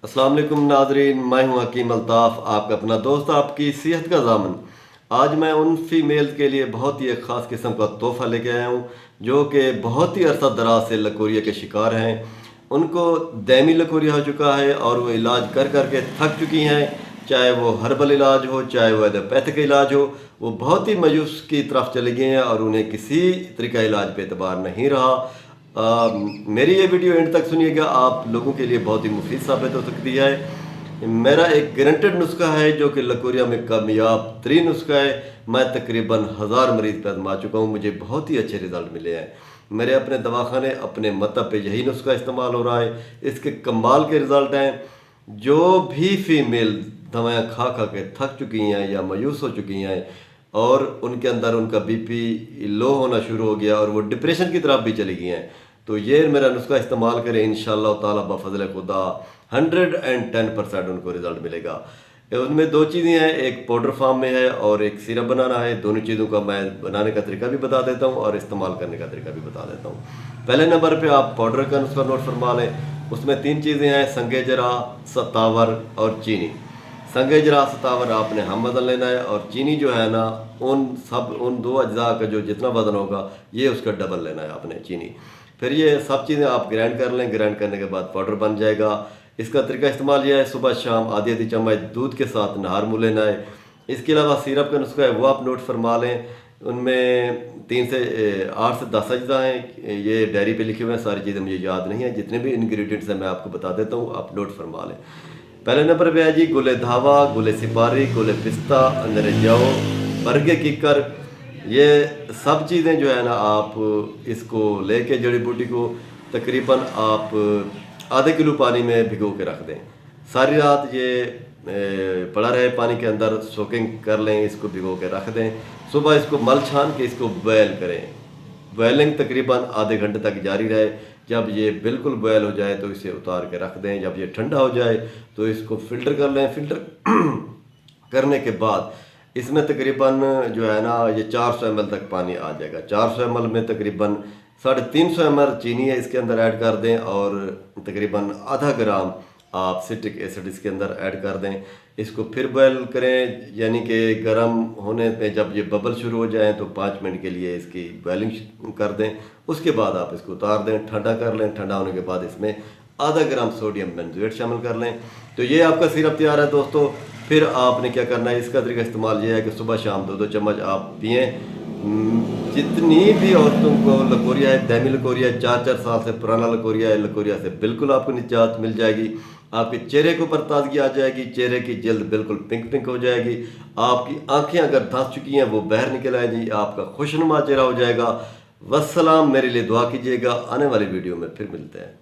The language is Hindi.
अस्सलाम वालेकुम नाजरीन, मैं हूं हकीम अल्ताफ़, आपका अपना दोस्त, आपकी सेहत का ज़ामन। आज मैं उन फीमेल्स के लिए बहुत ही एक ख़ास किस्म का तोहफ़ा लेके आया हूं जो कि बहुत ही अरसा दराज से लकोरिया के शिकार हैं। उनको दैमी लकोरिया हो चुका है और वो इलाज कर कर के थक चुकी हैं, चाहे वो हर्बल इलाज हो, चाहे वो एलोपैथिक इलाज हो। वो बहुत ही मायूस की तरफ चले गए हैं और उन्हें किसी तरीका इलाज पे एतबार नहीं रहा। मेरी ये वीडियो एंड तक सुनिएगा, आप लोगों के लिए बहुत ही मुफीद साबित हो सकती है। मेरा एक गारंटेड नुस्खा है जो कि लकोरिया में कामयाब तरीन नुस्खा है। मैं तकरीबन 1000 मरीज पे आजमा चुका हूँ, मुझे बहुत ही अच्छे रिजल्ट मिले हैं। मेरे अपने दवाखाने अपने मतलब पे यही नुस्खा इस्तेमाल हो रहा है। इसके कमाल के रिजल्ट हैं। जो भी फीमेल दवाएँ खा खा के थक चुकी हैं या मायूस हो चुकी हैं और उनके अंदर उनका बीपी लो होना शुरू हो गया और वो डिप्रेशन की तरफ भी चली गई हैं, तो ये मेरा नुस्खा इस्तेमाल करें, इंशाअल्लाह ताला बफज़ल खुदा 110% उनको रिज़ल्ट मिलेगा। उनमें दो चीज़ें हैं, एक पाउडर फॉर्म में है और एक सिरप बनाना है। दोनों चीज़ों का मैं बनाने का तरीका भी बता देता हूँ और इस्तेमाल करने का तरीका भी बता देता हूँ। पहले नंबर पे आप पाउडर का नुस्खा नोट फरमा लें। उसमें 3 चीज़ें हैं, संगे जरा, सतावर और चीनी। संगे जरा सतावर आपने हम वज़न लेना है और चीनी जो है ना, उन 2 अज्जा का जो जितना वज़न होगा ये उसका डबल लेना है आपने चीनी। फिर ये सब चीज़ें आप ग्राइंड कर लें। ग्राइंड करने के बाद पाउडर बन जाएगा। इसका तरीका इस्तेमाल यह है, सुबह शाम आधी आधी चम्मच दूध के साथ नहार मुँह लेना है। इसके अलावा सिरप का नुस्खा है वो आप नोट फरमा लें। उनमें 3 से 8 से 10 अज्जा हैं। ये डायरी पे लिखे हुए हैं, सारी चीज़ें मुझे याद नहीं है। जितने भी इंग्रेडिएंट्स हैं मैं आपको बता देता हूँ, आप नोट फरमा लें। पहले नंबर पे है जी गुले धावा, गुले सिपारी, गुले पिस्ता, अंदर जाओ, बरगे कीकर। ये सब चीज़ें जो है ना, आप इसको लेके जड़ी बूटी को तकरीबन आप आधे किलो पानी में भिगो के रख दें। सारी रात ये पड़ा रहे पानी के अंदर, सोकिंग कर लें, इसको भिगो के रख दें। सुबह इसको मल छान के इसको बॉयल करें। बॉयलिंग तकरीबन आधे घंटे तक जारी रहे। जब ये बिल्कुल बॉयल हो जाए तो इसे उतार के रख दें। जब ये ठंडा हो जाए तो इसको फ़िल्टर कर लें। फ़िल्टर करने के बाद इसमें तकरीबन जो है ना, ये 400 ml तक पानी आ जाएगा। 400 ml में तकरीबन 350 ml चीनी है, इसके अंदर ऐड कर दें और तकरीबन आधा ग्राम आप सिट्रिक एसिड इसके अंदर ऐड कर दें। इसको फिर बॉयल करें, यानी कि गर्म होने पे जब ये बबल शुरू हो जाए तो 5 मिनट के लिए इसकी बॉयलिंग कर दें। उसके बाद आप इसको उतार दें, ठंडा कर लें। ठंडा होने के बाद इसमें आधा ग्राम सोडियम बेंजोएट शामिल कर लें। तो ये आपका सिरप तैयार है दोस्तों। फिर आपने क्या करना है, इसका तरीका इस्तेमाल ये है कि सुबह शाम 2-2 चम्मच आप पिएँ। जितनी भी औरतों को लकोरिया है, दैमी लकोरिया है, 4-4 साल से पुराना लकोरिया है, लकोरिया से बिल्कुल आपको निजात मिल जाएगी। आपके चेहरे के ऊपर ताजगी आ जाएगी, चेहरे की जल्द बिल्कुल पिंक पिंक हो जाएगी। आपकी आंखें अगर धंस चुकी हैं वो बाहर निकल आएगी, आपका खुशनुमा चेहरा हो जाएगा। वस्सलाम, मेरे लिए दुआ कीजिएगा। आने वाली वीडियो में फिर मिलते हैं।